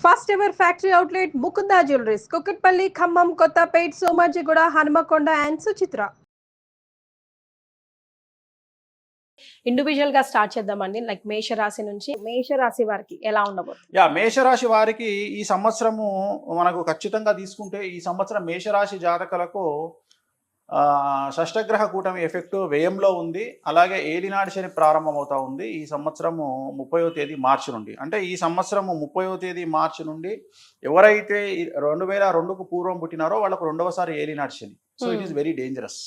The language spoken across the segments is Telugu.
First ever factory outlet Mukunda jewelleries Kukatpally, Khammam, Kothapet, Somajiguda, Hanamkonda and Suchitra. Individual గా స్టార్ట్ చేద్దామండి. లైక్ మేషరాశి నుంచి, మేషరాశి వారికి ఎలా ఉండబోతుంది? మేషరాశి వారికి ఈ సంవత్సరము మనకు ఖచ్చితంగా తీసుకుంటే ఈ సంవత్సరం మేషరాశి జాతకులకు షష్టగ్రహ కూటమి ఎఫెక్ట్ వ్యయంలో ఉంది. అలాగే ఏలినాటి శని ప్రారంభమవుతా ఉంది ఈ సంవత్సరము 30వ తేదీ మార్చి నుండి. అంటే ఈ సంవత్సరము 30వ తేదీ మార్చి నుండి ఎవరైతే 2002కు పూర్వం పుట్టినారో వాళ్ళకు రెండవసారి ఏలినాటి శని. So it is very dangerous.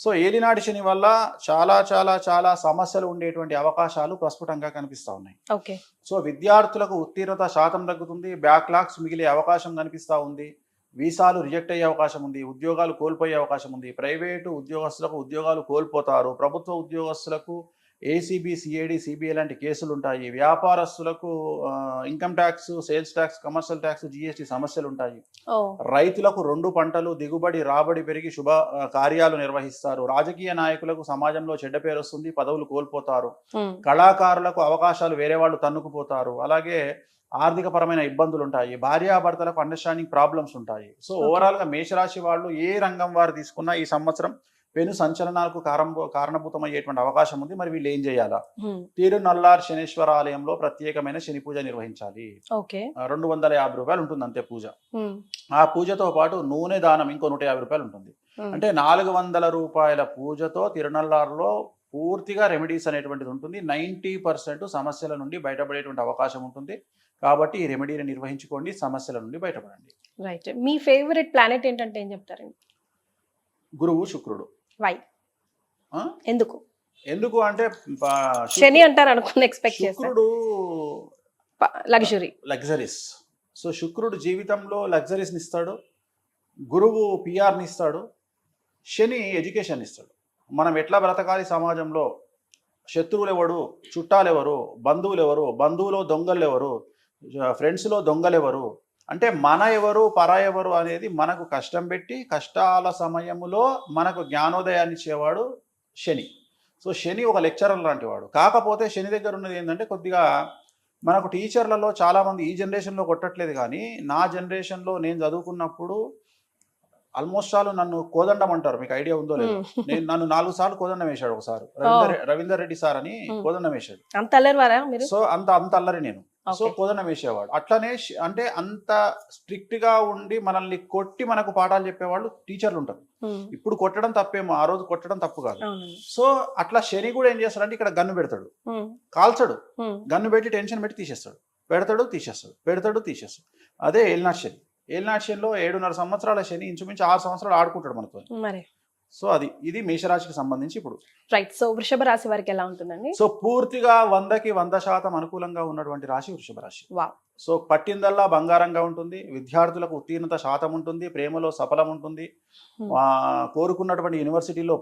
So ఏలినాటి శని వల్ల చాలా చాలా చాలా సమస్యలు ఉండేటువంటి అవకాశాలు ప్రస్ఫుటంగా కనిపిస్తూ ఉన్నాయి. ఓకే. సో విద్యార్థులకు ఉత్తీర్ణత శాతం తగ్గుతుంది, బ్యాక్లాగ్స్ మిగిలే అవకాశం కనిపిస్తూ ఉంది, వీసాలు రిజెక్ట్ అయ్యే అవకాశం ఉంది, ఉద్యోగాలు కోల్పోయే అవకాశం ఉంది, ప్రైవేటు ఉద్యోగస్తులకు ఉద్యోగాలు కోల్పోతారు, ప్రభుత్వ ఉద్యోగస్తులకు ఏసీబీ, సిఐడి, సిబిఐ లాంటి కేసులు ఉంటాయి, వ్యాపారస్తులకు income tax, sales tax, commercial tax, GST సమస్యలు ఉంటాయి, రైతులకు 2 పంటలు దిగుబడి రాబడి పెరిగి శుభ కార్యాలు నిర్వహిస్తారు, రాజకీయ నాయకులకు సమాజంలో చెడ్డ పేరు వస్తుంది, పదవులు కోల్పోతారు, కళాకారులకు అవకాశాలు వేరే వాళ్ళు తన్నుకుపోతారు, అలాగే ఆర్థిక పరమైన ఇబ్బందులు ఉంటాయి, భార్యాభర్తలకు అండర్స్టాండింగ్ ప్రాబ్లమ్స్ ఉంటాయి. సో ఓవరాల్ గా మేషరాశి వాళ్ళు ఏ రంగం వారు తీసుకున్నా ఈ సంవత్సరం పెను సంచలనాలకు కారణభూతమయ్యేటువంటి అవకాశం ఉంది. మరి వీళ్ళు ఏం చేయాలా? తిరునల్లార్ శనేశ్వర ఆలయంలో ప్రత్యేకమైన శని పూజ నిర్వహించాలి. 250 రూపాయలు ఉంటుంది అంతే పూజ. ఆ పూజతో పాటు నూనె దానం ఇంకో 150 రూపాయలు ఉంటుంది. అంటే 400 రూపాయల పూజతో తిరునల్లార్లో పూర్తిగా రెమెడీస్ అనేటువంటిది ఉంటుంది. 90% సమస్యల నుండి బయటపడేటువంటి అవకాశం ఉంటుంది. కాబట్టి ఈ రెమెడీని నిర్వహించుకోండి, సమస్యల నుండి బయటపడండి. రైట్. మీ ఫేవరెట్ ప్లానెట్ ఏంటంటే ఏం చెప్తారండి? గురువు, శుక్రుడు. వై? ఎందుకు? ఎందుకు అంటే శని అంటారు అనుకున్న ఎక్స్పెక్ట్ చేశాను. శుక్రుడు లగ్జరీస్. సో శుక్రుడు జీవితంలో లగ్జరీస్ ని ఇస్తాడు, గురువు పిఆర్ని ఇస్తాడు, శని ఎడ్యుకేషన్ ఇస్తాడు. మనం ఎట్లా బ్రతకాలి సమాజంలో, శత్రువులు ఎవరు, చుట్టాలు ఎవరు, బంధువులు ఎవరు, బంధువులో దొంగలు ఎవరు, ఫ్రెండ్స్లో దొంగలు ఎవరు, అంటే మన ఎవరు పర ఎవరు అనేది మనకు కష్టం పెట్టి కష్టాల సమయంలో మనకు జ్ఞానోదయాన్ని ఇచ్చేవాడు శని. సో శని ఒక లెక్చరర్ లాంటి వాడు. కాకపోతే శని దగ్గర ఉన్నది ఏంటంటే కొద్దిగా మనకు టీచర్లలో చాలామంది ఈ జనరేషన్లో కొట్టట్లేదు, కానీ నా జనరేషన్లో నేను చదువుకున్నప్పుడు ఆల్మోస్ట్ ఆల్ నన్ను కోదండం అంటారు. మీకు ఐడియా ఉందో లేదు? నన్ను 4 సార్లు కోదండం వేశాడు ఒకసారి. రవీందర్ రెడ్డి సార్ అని కోదండం వేశాడు. సో అంత అల్లరి నేను. సో కోదండం వేసేవాడు. అట్లనే అంటే అంత స్ట్రిక్ట్ గా ఉండి మనల్ని కొట్టి మనకు పాఠాలు చెప్పేవాళ్ళు టీచర్లు ఉంటారు. ఇప్పుడు కొట్టడం తప్పేమో, ఆ రోజు కొట్టడం తప్పు కాదు. సో అట్లా శని కూడా ఏం చేస్తాడంటే ఇక్కడ గన్ను పెడతాడు, కాల్చడు, గన్ను పెట్టి టెన్షన్ పెట్టి తీసేస్తాడు, పెడతాడు తీసేస్తాడు, పెడతాడు తీసేస్తాడు. అదే ఏలినాటి శని. ఏలినాటి శనిలో 7.5 సంవత్సరాల శని ఇంచుమించు 6 సంవత్సరాలు ఆడుకుంటాడు మనతో. సో ఇది మేషరాశికి సంబంధించి. ఇప్పుడు రైట్. సో వృషభ రాశి వారికి ఎలా ఉంటుందండి? సో పూర్తిగా 100కి 100% అనుకూలంగా ఉన్నటువంటి రాశి వృషభ రాశి. సో పట్టిందల్లా బంగారంగా ఉంటుంది, విద్యార్థులకు ఉత్తీర్ణత శాతం ఉంటుంది, ప్రేమలో సఫలం ఉంటుంది, కోరుకున్నటువంటి యూనివర్సిటీలో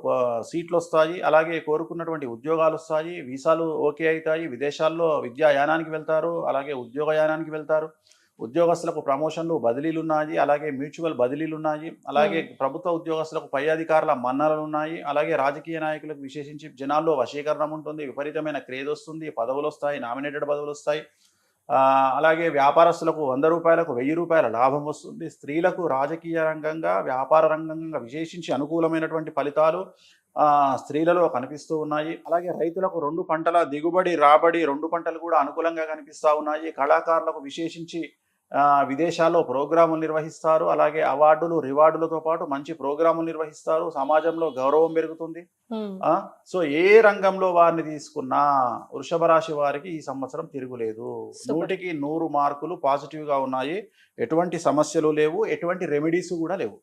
సీట్లు వస్తాయి, అలాగే కోరుకున్నటువంటి ఉద్యోగాలు వస్తాయి, వీసాలు ఓకే అవుతాయి, విదేశాల్లో విద్యాయానానికి వెళ్తారు, అలాగే ఉద్యోగయానానికి వెళ్తారు, ఉద్యోగస్తులకు ప్రమోషన్లు బదిలీలు ఉన్నాయి, అలాగే మ్యూచువల్ బదిలీలు ఉన్నాయి, అలాగే ప్రభుత్వ ఉద్యోగస్తులకు పై అధికారుల మన్ననలు ఉన్నాయి, అలాగే రాజకీయ నాయకులకు విశేషించి జనాల్లో వశీకరణం ఉంటుంది, విపరీతమైన క్రేజ్ వస్తుంది, పదవులు వస్తాయి, నామినేటెడ్ పదవులు వస్తాయి, అలాగే వ్యాపారస్తులకు 100 రూపాయలకు 1000 రూపాయల లాభం వస్తుంది, స్త్రీలకు రాజకీయ రంగంగా వ్యాపార రంగంగా విశేషించి అనుకూలమైనటువంటి ఫలితాలు స్త్రీలలో కనిపిస్తూ ఉన్నాయి, అలాగే రైతులకు 2 పంటల దిగుబడి రాబడి 2 పంటలు కూడా అనుకూలంగా కనిపిస్తూ ఉన్నాయి, కళాకారులకు విశేషించి విదేశాల్లో ప్రోగ్రాములు నిర్వహిస్తారు, అలాగే అవార్డులు రివార్డులతో పాటు మంచి ప్రోగ్రాములు నిర్వహిస్తారు, సమాజంలో గౌరవం పెరుగుతుంది. సో ఏ రంగంలో వారిని తీసుకున్నా వృషభ రాశి వారికి ఈ సంవత్సరం తిరుగులేదు. 100కి 100 మార్కులు పాజిటివ్ గా ఉన్నాయి, ఎటువంటి సమస్యలు లేవు, ఎటువంటి రెమెడీస్ కూడా లేవు.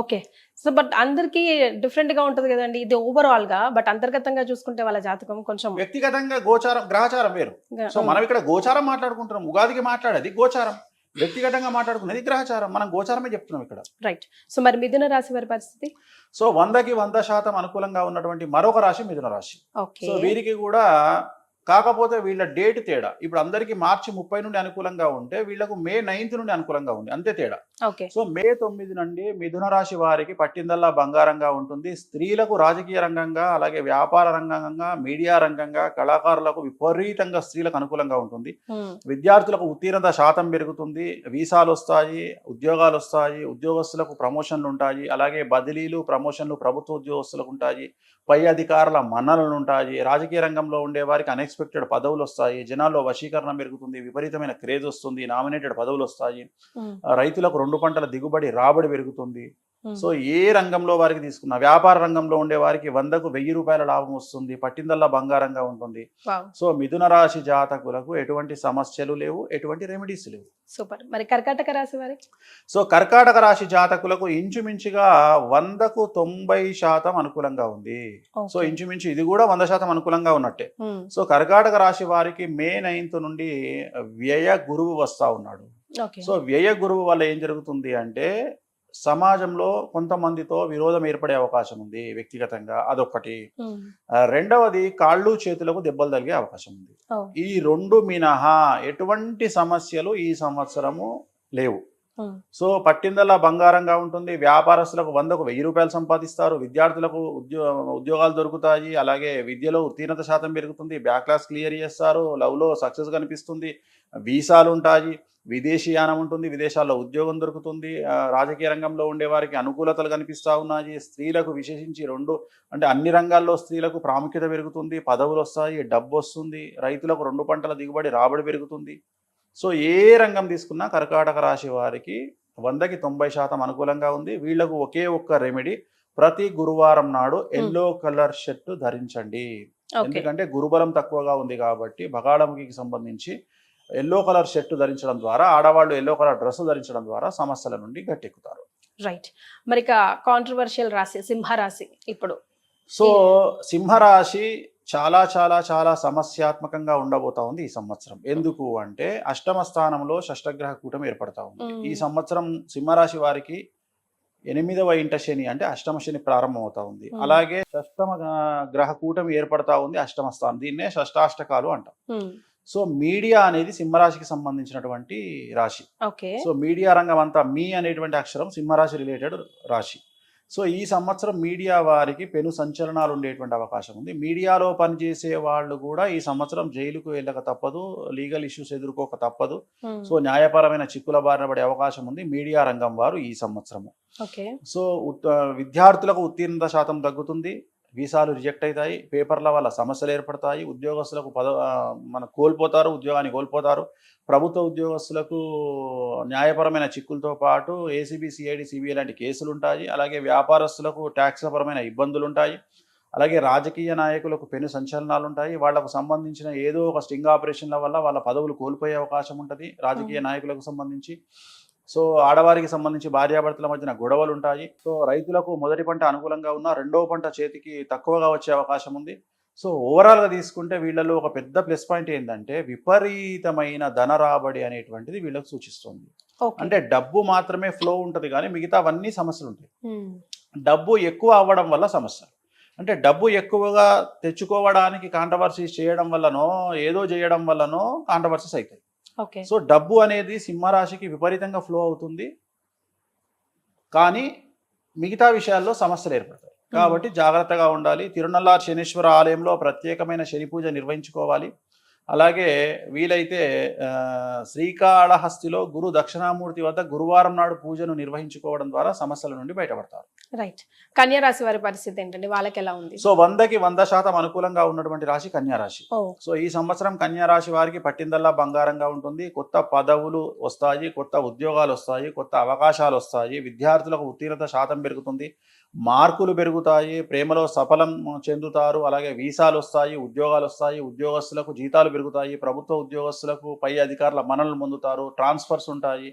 ఓకే. సో బట్ అందరికి డిఫరెంట్ గా ఉంటది కదండి ఇది ఓవరాల్ గా. బట్ అంతర్గతంగా చూసుకుంటే వాళ్ళ జాతకం కొంచెం వ్యక్తిగతంగా గోచారం గ్రహచారం వేరు. సో మనం ఇక్కడ గోచారం మాట్లాడుకుంటున్నాం, ఉగాదికి మాట్లాడేది గోచారం, వ్యక్తిగతంగా మాట్లాడుకునేది గ్రహచారం. మనం గోచారమే చెప్తున్నాం ఇక్కడ. రైట్. సో మరి మిథున రాశి వారి పరిస్థితి? సో 100కి 100% అనుకూలంగా ఉన్నటువంటి మరొక రాశి మిథున రాశి. సో వీరికి కూడా కాకపోతే వీళ్ళ డేట్ తేడా. ఇప్పుడు అందరికీ మార్చి 30 నుండి అనుకూలంగా ఉంటే వీళ్ళకు మే 9 నుండి అనుకూలంగా ఉంది. అంతే తేడా. ఓకే. సో మే 9 నుండి మిథున రాశి వారికి పట్టిందల్లా బంగారంగా ఉంటుంది. స్త్రీలకు రాజకీయ రంగంగా, అలాగే వ్యాపార రంగంగా, మీడియా రంగంగా, కళాకారులకు విపరీతంగా స్త్రీలకు అనుకూలంగా ఉంటుంది. విద్యార్థులకు ఉత్తీర్ణత శాతం పెరుగుతుంది. వీసాలు వస్తాయి, ఉద్యోగాలు వస్తాయి, ఉద్యోగస్తులకు ప్రమోషన్లు ఉంటాయి. అలాగే బదిలీలు, ప్రమోషన్లు ప్రభుత్వ ఉద్యోగస్తులకు ఉంటాయి. పై అధికారుల మన్ననలు ఉంటాయి. రాజకీయ రంగంలో ఉండే వారికి అన్ఎక్స్పెక్టెడ్ పదవులు వస్తాయి. జనాల్లో వశీకరణ పెరుగుతుంది. విపరీతమైన క్రేజ్ వస్తుంది. నామినేటెడ్ పదవులు వస్తాయి. రైతులకు 2 పంటల దిగుబడి రాబడి పెరుగుతుంది. సో ఏ రంగంలో వారికి తీసుకున్న, వ్యాపార రంగంలో ఉండే వారికి 100కు 1000 రూపాయల లాభం వస్తుంది. పట్టిందల్లా బంగారంగా ఉంటుంది. సో మిథున రాశి జాతకులకు ఎటువంటి సమస్యలు లేవు, ఎటువంటి రెమెడీస్ లేవు. సూపర్. మరి కర్కాటక రాశి వారికి? సో కర్కాటక రాశి జాతకులకు ఇంచుమించుగా 100కు 90% అనుకూలంగా ఉంది. సో ఇంచుమించు ఇది కూడా 100% అనుకూలంగా ఉన్నట్టే. సో కర్కాటక రాశి వారికి మే 9 నుండి వ్యయ గురువు వస్తా ఉన్నాడు. సో వ్యయ గురువు వల్ల ఏం జరుగుతుంది అంటే సమాజంలో కొంతమందితో విరోధం ఏర్పడే అవకాశం ఉంది వ్యక్తిగతంగా, అదొక్కటి. రెండవది కాళ్ళు చేతులకు దెబ్బలు తగిలే అవకాశం ఉంది. ఈ 2 మినహా ఎటువంటి సమస్యలు ఈ సంవత్సరము లేవు. సో పట్టిందల్లా బంగారంగా ఉంటుంది. వ్యాపారస్తులకు 100కు 1000 రూపాయలు సంపాదిస్తారు. విద్యార్థులకు ఉద్యోగాలు దొరుకుతాయి. అలాగే విద్యలో ఉత్తీర్ణత శాతం పెరుగుతుంది. బ్యాక్లాస్ క్లియర్ చేస్తారు. లవ్లో సక్సెస్ కనిపిస్తుంది. వీసాలు ఉంటాయి. విదేశీయానం ఉంటుంది. విదేశాల్లో ఉద్యోగం దొరుకుతుంది. రాజకీయ రంగంలో ఉండే వారికి అనుకూలతలు కనిపిస్తూ ఉన్నాయి. స్త్రీలకు విశేషించి అంటే అన్ని రంగాల్లో స్త్రీలకు ప్రాముఖ్యత పెరుగుతుంది. పదవులు వస్తాయి, డబ్బు వస్తుంది. రైతులకు 2 పంటల దిగుబడి రాబడి పెరుగుతుంది. సో ఏ రంగం తీసుకున్నా కర్కాటక రాశి వారికి 100కి 90% అనుకూలంగా ఉంది. వీళ్లకు ఒకే ఒక్క రెమెడీ, ప్రతి గురువారం నాడు ఎల్లో కలర్ షర్ట్ ధరించండి. ఎందుకంటే గురుబలం తక్కువగా ఉంది కాబట్టి భగాళముఖికి సంబంధించి ఎల్లో కలర్ షర్ట్ ధరించడం ద్వారా, ఆడవాళ్ళు ఎల్లో కలర్ డ్రెస్ ధరించడం ద్వారా సమస్యల నుండి గట్టెక్కుతారు. రైట్. మరి కాంట్రవర్షియల్ రాశి సింహరాశి ఇప్పుడు. సో సింహరాశి చాలా చాలా చాలా సమస్యాత్మకంగా ఉండబోతా ఉంది ఈ సంవత్సరం. ఎందుకు అంటే అష్టమ స్థానంలో షష్టగ్రహ కూటమి ఏర్పడతా ఉంది. ఈ సంవత్సరం సింహరాశి వారికి 8వ ఇంట శని అంటే అష్టమ శని ప్రారంభం అవుతా ఉంది. అలాగే షష్టమ గ్రహ కూటమి ఏర్పడతా ఉంది అష్టమ స్థానం. దీన్నే షష్టాష్టకాలు అంటాం. సో మీడియా అనేది సింహరాశికి సంబంధించినటువంటి రాశి. సో మీడియా రంగం అంతా, మీ అనేటువంటి అక్షరం సింహరాశి రిలేటెడ్ రాశి. సో ఈ సంవత్సరం మీడియా వారికి పెను సంచలనాలు ఉండేటువంటి అవకాశం ఉంది. మీడియాలో పనిచేసే వాళ్ళు కూడా ఈ సంవత్సరం జైలుకు వెళ్ళక తప్పదు, లీగల్ ఇష్యూస్ ఎదుర్కోక తప్పదు. సో న్యాయపరమైన చిక్కుల బారిన పడే అవకాశం ఉంది మీడియా రంగం వారు ఈ సంవత్సరము. సో విద్యార్థులకు ఉత్తీర్ణత శాతం తగ్గుతుంది. వీసాలు రిజెక్ట్ అవుతాయి. పేపర్ల వల్ల సమస్యలు ఏర్పడతాయి. ఉద్యోగస్తులకు కోల్పోతారు, ఉద్యోగాన్ని కోల్పోతారు. ప్రభుత్వ ఉద్యోగస్తులకు న్యాయపరమైన చిక్కులతో పాటు ఏసీబీ, సిఐడి, సిబిఐ లాంటి కేసులు ఉంటాయి. అలాగే వ్యాపారస్తులకు ట్యాక్స్పరమైన ఇబ్బందులు ఉంటాయి. అలాగే రాజకీయ నాయకులకు పెను సంచలనాలు ఉంటాయి. వాళ్లకు సంబంధించిన ఏదో ఒక స్టింగ్ ఆపరేషన్ల వల్ల వాళ్ళ పదవులు కోల్పోయే అవకాశం ఉంటుంది రాజకీయ నాయకులకు సంబంధించి. సో ఆడవారికి సంబంధించి భార్యాభర్తల మధ్యన గొడవలు ఉంటాయి. సో రైతులకు మొదటి పంట అనుకూలంగా ఉన్న, 2వ పంట చేతికి తక్కువగా వచ్చే అవకాశం ఉంది. సో ఓవరాల్గా తీసుకుంటే వీళ్ళలో ఒక పెద్ద ప్లస్ పాయింట్ ఏంటంటే విపరీతమైన ధన రాబడి అనేటువంటిది వీళ్ళకు సూచిస్తుంది. అంటే డబ్బు మాత్రమే ఫ్లో ఉంటుంది కానీ మిగతావన్నీ సమస్యలు ఉంటాయి. డబ్బు ఎక్కువ అవ్వడం వల్ల సమస్యలు, అంటే డబ్బు ఎక్కువగా తెచ్చుకోవడానికి కాంట్రవర్సీస్ చేయడం వల్లనో ఏదో చేయడం వల్లనో కాంట్రవర్సీస్ అవుతాయి. సో డబ్బు అనేది సింహరాశికి విపరీతంగా ఫ్లో అవుతుంది కానీ మిగతా విషయాల్లో సమస్యలు ఏర్పడతాయి. కాబట్టి జాగ్రత్తగా ఉండాలి. తిరునల్లార్ శనీశ్వర ఆలయంలో ప్రత్యేకమైన శని పూజ నిర్వహించుకోవాలి. అలాగే వీలైతే శ్రీకాళహస్తిలో గురు దక్షిణామూర్తి వద్ద గురువారం నాడు పూజను నిర్వహించుకోవడం ద్వారా సమస్యల నుండి బయటపడతారు. రైట్. కన్యా రాశి వారి పరిస్థితి ఏంటండి? వాళ్ళకి ఎలా ఉంది? సో 100కి 100% అనుకూలంగా ఉన్నటువంటి రాశి కన్యా రాశి. సో ఈ సంవత్సరం కన్యా రాశి వారికి పట్టిందల్లా బంగారంగా ఉంటుంది. కొత్త పదవులు వస్తాయి, కొత్త ఉద్యోగాలు వస్తాయి, కొత్త అవకాశాలు వస్తాయి. విద్యార్థులకు ఉత్తీర్ణత శాతం పెరుగుతుంది, మార్కులు పెరుగుతాయి, ప్రేమలో సఫలం చెందుతారు. అలాగే వీసాలు వస్తాయి, ఉద్యోగాలు వస్తాయి, ఉద్యోగస్తులకు జీతాలు పెరుగుతాయి, ప్రభుత్వ ఉద్యోగస్తులకు పై అధికారుల మన్ననలు పొందుతారు, ట్రాన్స్ఫర్స్ ఉంటాయి,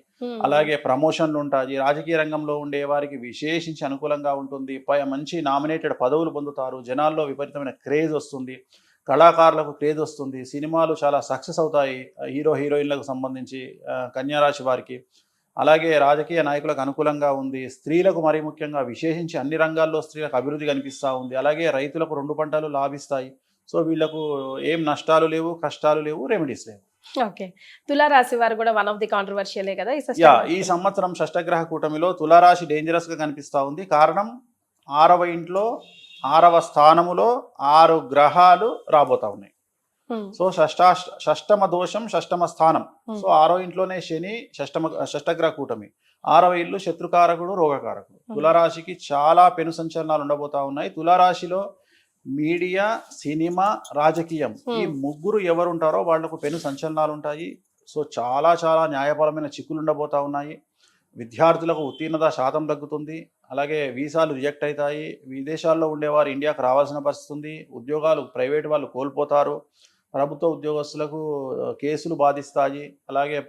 అలాగే ప్రమోషన్లు ఉంటాయి. రాజకీయ రంగంలో ఉండే వారికి విశేషించి అనుకూలంగా ఉంటుంది. మంచి నామినేటెడ్ పదవులు పొందుతారు. జనాల్లో విపరీతమైన క్రేజ్ వస్తుంది, కళాకారులకు క్రేజ్ వస్తుంది, సినిమాలు చాలా సక్సెస్ అవుతాయి హీరో హీరోయిన్లకు సంబంధించి కన్యారాశి వారికి. అలాగే రాజకీయ నాయకులకు అనుకూలంగా ఉంది. స్త్రీలకు మరీ ముఖ్యంగా విశేషించి అన్ని రంగాల్లో స్త్రీలకు అభివృద్ధి కనిపిస్తూ ఉంది. అలాగే రైతులకు 2 పంటలు లాభిస్తాయి. సో వీళ్ళకు ఏం నష్టాలు లేవు, కష్టాలు లేవు, రెమెడీస్ లేవు. ఓకే. తులారాశి వారు కూడా వన్ ఆఫ్ ది కాంట్రవర్షియలే కదా ఈ యా, షష్టగ్రహ ఈ కూటమి. సంవత్సరం షష్టగ్రహ కూటమిలో తులారాశి డేంజరస్ గా కనిపిస్తా ఉంది. కారణం 6వ ఇంట్లో 6వ స్థానములో 6 గ్రహాలు రాబోతా ఉన్నాయి. హ్మ్. సో షష్టమ దోషం, షష్టమ స్థానం. Hmm. సో 6వ ఇంట్లోనే శని, షష్టగ్రహ కూటమి. 6వ ఇల్లు శత్రుకారకుడు, రోగకారకుడు. తులారాశికి చాలా పెను సంచలనాలు ఉండబోతా ఉన్నాయి. తులారాశిలో మీడియా, సినిమా, రాజకీయం ఈ ముగ్గురు ఎవరు ఉంటారో వాళ్లకు పెను సంచలనాలు ఉంటాయి. సో చాలా చాలా న్యాయపరమైన చిక్కులు ఉండబోతా ఉన్నాయి. విద్యార్థులకు ఉత్తీర్ణత శాతం తగ్గుతుంది. అలాగే వీసాలు రిజెక్ట్ అవుతాయి. విదేశాల్లో ఉండేవారు ఇండియాకు రావాల్సిన పరిస్థితి ఉంది. ఉద్యోగాలు ప్రైవేట్ వాళ్ళు కోల్పోతారు. ప్రభుత్వ ఉద్యోగస్తులకు కేసులు బాధిస్తాయి. అలాగే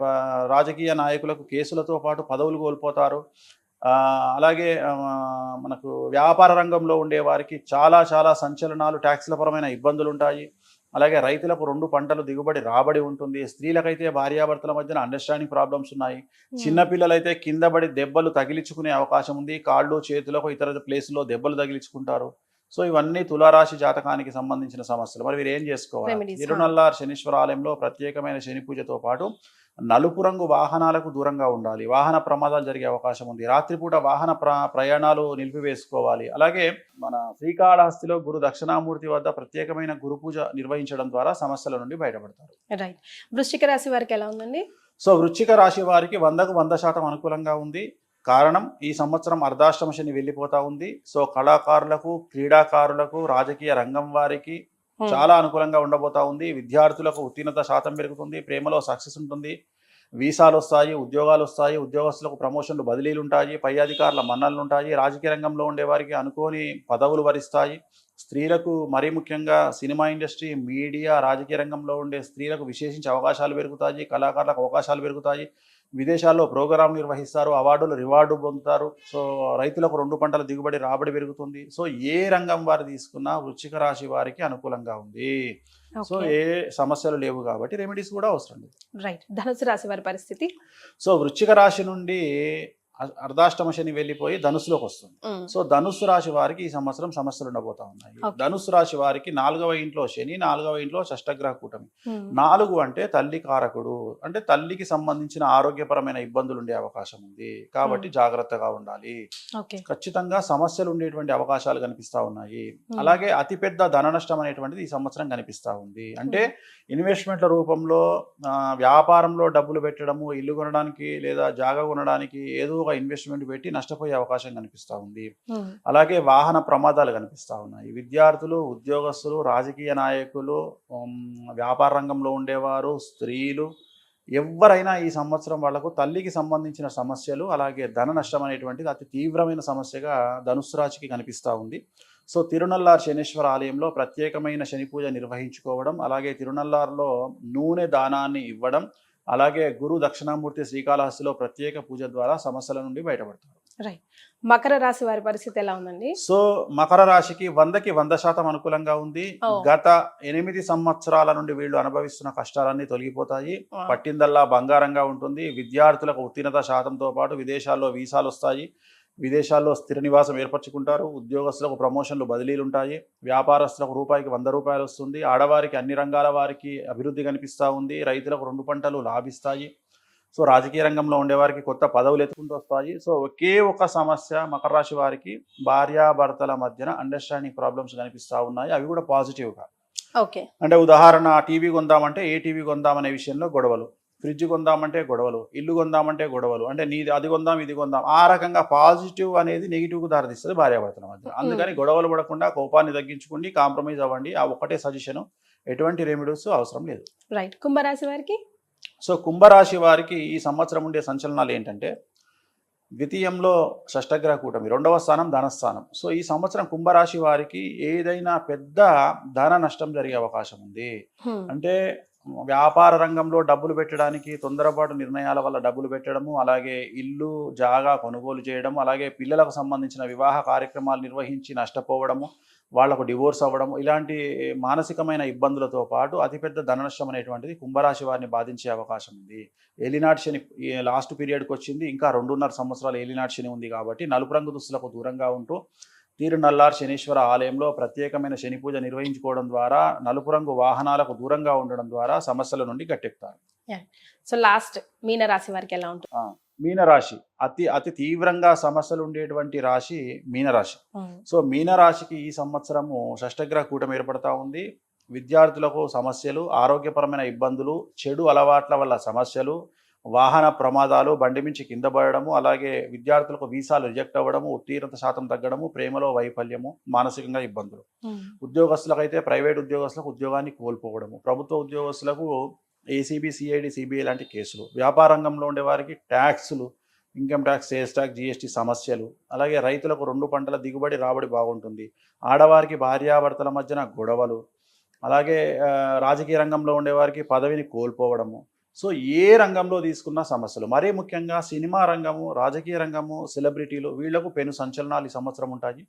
రాజకీయ నాయకులకు కేసులతో పాటు పదవులు కోల్పోతారు. అలాగే మనకు వ్యాపార రంగంలో ఉండే వారికి చాలా చాలా సంచలనాలు, ట్యాక్స్ల పరమైన ఇబ్బందులు ఉంటాయి. అలాగే రైతులకు 2 పంటలు దిగుబడి రాబడి ఉంటుంది. స్త్రీలకైతే భార్యాభర్తల మధ్యన అండర్స్టాండింగ్ ప్రాబ్లమ్స్ ఉన్నాయి. చిన్నపిల్లలైతే కింద పడి దెబ్బలు తగిలించుకునే అవకాశం ఉంది. కాళ్ళు, చేతులకు ఇతర ప్లేసుల్లో దెబ్బలు తగిలించుకుంటారు. సో ఇవన్నీ తులారాశి జాతకానికి సంబంధించిన సమస్యలు. మరి వీరు ఏం చేసుకోవాలి? Remedies, తిరునల్లార్ శనీశ్వర ఆలయంలో ప్రత్యేకమైన శని పూజతో పాటు నలుపు రంగు వాహనాలకు దూరంగా ఉండాలి. వాహన ప్రమాదాలు జరిగే అవకాశం ఉంది. రాత్రిపూట వాహన ప్రయాణాలు నిలిపివేసుకోవాలి. అలాగే మన శ్రీకాళహస్తిలో గురు దక్షిణామూర్తి వద్ద ప్రత్యేకమైన గురు పూజ నిర్వహించడం ద్వారా సమస్యల నుండి బయటపడతారు. రైట్. వృశ్చిక రాశి వారికి ఎలా ఉందండి? సో వృశ్చిక రాశి వారికి 100కు 100% అనుకూలంగా ఉంది. కారణం ఈ సంవత్సరం అర్ధాష్టమ శని వెళ్ళిపోతా ఉంది. సో కళాకారులకు, క్రీడాకారులకు, రాజకీయ రంగం వారికి చాలా అనుకూలంగా ఉండబోతా ఉంది. విద్యార్థులకు ఉత్తీర్ణత శాతం పెరుగుతుంది. ప్రేమలో సక్సెస్ ఉంటుంది. వీసాలు వస్తాయి, ఉద్యోగాలు వస్తాయి. ఉద్యోగస్తులకు ప్రమోషన్లు, బదిలీలు ఉంటాయి. పై అధికారుల మన్ననలు ఉంటాయి. రాజకీయ రంగంలో ఉండే వారికి అనుకోని పదవులు వరిస్తాయి. స్త్రీలకు మరీ ముఖ్యంగా సినిమా ఇండస్ట్రీ, మీడియా, రాజకీయ రంగంలో ఉండే స్త్రీలకు విశేషించి అవకాశాలు పెరుగుతాయి. కళాకారులకు అవకాశాలు పెరుగుతాయి. విదేశాల్లో ప్రోగ్రాం నిర్వహిస్తారు, అవార్డులు, రివార్డు పొందుతారు. సో రైతులకు 2 పంటల దిగుబడి రాబడి పెరుగుతుంది. సో ఏ రంగం వారు తీసుకున్నా వృశ్చిక రాశి వారికి అనుకూలంగా ఉంది. సో ఏ సమస్యలు లేవు కాబట్టి రెమెడీస్ కూడా అవసరం లేదు. రైట్. ధనుసు రాశి వారి పరిస్థితి? సో వృశ్చిక రాశి నుండి అర్ధాష్టమ శని వెళ్ళిపోయి ధనుసులోకి వస్తుంది. సో ధనుసు రాశి వారికి ఈ సంవత్సరం సమస్యలు ఉండబోతా ఉన్నాయి. ధనుసు రాశి వారికి 4వ ఇంట్లో శని, 4వ ఇంట్లో షష్టగ్రహ కూటమి. 4 అంటే తల్లి కారకుడు, అంటే తల్లికి సంబంధించిన ఆరోగ్యపరమైన ఇబ్బందులు ఉండే అవకాశం ఉంది. కాబట్టి జాగ్రత్తగా ఉండాలి. ఖచ్చితంగా సమస్యలు ఉండేటువంటి అవకాశాలు కనిపిస్తా ఉన్నాయి. అలాగే అతిపెద్ద ధన నష్టం అనేటువంటిది ఈ సంవత్సరం కనిపిస్తా ఉంది. అంటే ఇన్వెస్ట్మెంట్ల రూపంలో వ్యాపారంలో డబ్బులు పెట్టడము, ఇల్లు కొనడానికి లేదా జాగా కొనడానికి ఏదో ఒక ఇన్వెస్ట్మెంట్ పెట్టి నష్టపోయే అవకాశం కనిపిస్తా ఉంది. అలాగే వాహన ప్రమాదాలు కనిపిస్తా ఉన్నాయి. విద్యార్థులు, ఉద్యోగస్తులు, రాజకీయ నాయకులు, వ్యాపార రంగంలో ఉండేవారు, స్త్రీలు ఎవరైనా ఈ సంవత్సరం వాళ్లకు తల్లికి సంబంధించిన సమస్యలు, అలాగే ధన నష్టం అనేటువంటిది అతి తీవ్రమైన సమస్యగా ధనుసు రాశికి కనిపిస్తూ ఉంది. సో తిరునల్లార్ శనీశ్వర ఆలయంలో ప్రత్యేకమైన శని పూజ నిర్వహించుకోవడం, అలాగే తిరునల్లార్లో నూనె దానాన్ని ఇవ్వడం, అలాగే గురు దక్షిణామూర్తి శ్రీకాళహస్తిలో ప్రత్యేక పూజ ద్వారా సమస్యల నుండి బయటపడతారు. రైట్. మకర రాశి వారి పరిస్థితి ఎలా ఉందండి? సో మకర రాశికి 100కి 100% అనుకూలంగా ఉంది. గత 8 సంవత్సరాల నుండి వీళ్ళు అనుభవిస్తున్న కష్టాలన్నీ తొలగిపోతాయి. పట్టిందల్లా బంగారంగా ఉంటుంది. విద్యార్థులకు ఉత్తీర్ణత శాతంతో పాటు విదేశాల్లో వీసాలు వస్తాయి. విదేశాల్లో స్థిర నివాసం ఏర్పరచుకుంటారు. ఉద్యోగస్తులకు ప్రమోషన్లు, బదిలీలు ఉంటాయి. వ్యాపారస్తులకు రూపాయికి 100 రూపాయలు వస్తుంది. ఆడవారికి, అన్ని రంగాల వారికి అభివృద్ధి కనిపిస్తూ ఉంది. రైతులకు 2 పంటలు లాభిస్తాయి. సో రాజకీయ రంగంలో ఉండేవారికి కొత్త పదవులు ఎత్తుకుంటూ వస్తాయి. సో ఒకే ఒక సమస్య మకర రాశి వారికి, భార్యాభర్తల మధ్యన అండర్స్టాండింగ్ ప్రాబ్లమ్స్ కనిపిస్తూ ఉన్నాయి. అవి కూడా పాజిటివ్గా. అంటే ఉదాహరణ, టీవీ కొందామంటే ఏ టీవీ కొందామనే విషయంలో గొడవలు, ఫ్రిడ్జ్ కొందామంటే గొడవలు, ఇల్లు కొందామంటే గొడవలు, అంటే నీది అది కొందాం ఇది కొందాం, ఆ రకంగా పాజిటివ్ అనేది నెగిటివ్కు దారితీస్తుంది భార్యాభర్తల మధ్య. అందుకని గొడవలు పడకుండా కోపాన్ని తగ్గించుకోండి, కాంప్రమైజ్ అవ్వండి. ఆ ఒక్కటే సజెషన్, ఎటువంటి రెమెడీస్ అవసరం లేదు. రైట్. కుంభరాశి వారికి? సో కుంభరాశి వారికి ఈ సంవత్సరం ఉండే సంచలనాలు ఏంటంటే, ద్వితీయంలో షష్టగ్రహ కూటమి, 2వ స్థానం ధనస్థానం. సో ఈ సంవత్సరం కుంభరాశి వారికి ఏదైనా పెద్ద ధన నష్టం జరిగే అవకాశం ఉంది. అంటే వ్యాపార రంగంలో డబ్బులు పెట్టడానికి తొందరపాటు నిర్ణయాల వల్ల డబ్బులు పెట్టడము, అలాగే ఇల్లు జాగా కొనుగోలు చేయడము, అలాగే పిల్లలకు సంబంధించిన వివాహ కార్యక్రమాలు నిర్వహించి నష్టపోవడము, వాళ్లకు డివోర్స్ అవ్వడం, ఇలాంటి మానసికమైన ఇబ్బందులతో పాటు అతిపెద్ద ధన నష్టం అనేటువంటిది కుంభరాశి వారిని బాధించే అవకాశం ఉంది. ఏలినాటి శని లాస్ట్ పీరియడ్కి వచ్చింది. ఇంకా 2.5 సంవత్సరాలు ఏలినాటి శని ఉంది. కాబట్టి నలుపు రంగు దుస్తులకు దూరంగా ఉంటూ తీరునల్లార్ శనీశ్వర ఆలయంలో ప్రత్యేకమైన శని పూజ నిర్వహించుకోవడం ద్వారా నలుపు రంగు వాహనాలకు దూరంగా ఉండడం ద్వారా సమస్యల నుండి గట్టెక్కుతారు. సో లాస్ట్ మీన రాశి వారికి ఎలా ఉంటుంది? మీనరాశి అతి అతి తీవ్రంగా సమస్యలు ఉండేటువంటి రాశి మీనరాశి. సో మీనరాశికి ఈ సంవత్సరము షష్టగ్రహ కూటమి ఏర్పడతా ఉంది. విద్యార్థులకు సమస్యలు, ఆరోగ్యపరమైన ఇబ్బందులు, చెడు అలవాట్ల వల్ల సమస్యలు, వాహన ప్రమాదాలు, బండి మించి కింద పడడము, అలాగే విద్యార్థులకు వీసాలు రిజెక్ట్ అవ్వడము, ఉత్తీర్ణత శాతం తగ్గడము, ప్రేమలో వైఫల్యము, మానసికంగా ఇబ్బందులు. ఉద్యోగస్తులకైతే ప్రైవేట్ ఉద్యోగస్తులకు ఉద్యోగాన్ని కోల్పోవడము, ప్రభుత్వ ఉద్యోగస్తులకు ఏసీబీ, సిఐడి, సిబిఐ లాంటి కేసులు, వ్యాపార రంగంలో ఉండే వారికి ట్యాక్సులు, income tax, sales tax, GST సమస్యలు, అలాగే రైతులకు 2 పంటల దిగుబడి రాబడి బాగుంటుంది. ఆడవారికి భార్యాభర్తల మధ్యన గొడవలు, అలాగే రాజకీయ రంగంలో ఉండేవారికి పదవిని కోల్పోవడము. సో ఏ రంగంలో తీసుకున్న సమస్యలు, మరీ ముఖ్యంగా సినిమా రంగము, రాజకీయ రంగము, సెలబ్రిటీలు, వీళ్లకు పెను సంచలనాలు ఈ సంవత్సరం ఉంటాయి.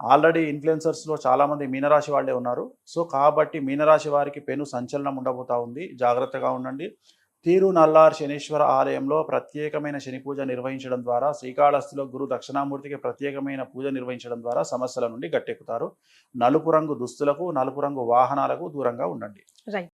ఆల్రెడీ ఇన్ఫ్లుయెన్సర్స్లో చాలామంది మీనరాశి వాళ్ళే ఉన్నారు. సో కాబట్టి మీనరాశి వారికి పెను సంచలనం ఉండబోతా ఉంది. జాగ్రత్తగా ఉండండి. తీరునల్లార్ శనీశ్వర ఆలయంలో ప్రత్యేకమైన శని పూజ నిర్వహించడం ద్వారా, శ్రీకాళహస్తిలో గురు దక్షిణామూర్తికి ప్రత్యేకమైన పూజ నిర్వహించడం ద్వారా సమస్యల నుండి గట్టెక్కుతారు. నలుపు రంగు దుస్తులకు, నలుపు రంగు వాహనాలకు దూరంగా ఉండండి. రైట్.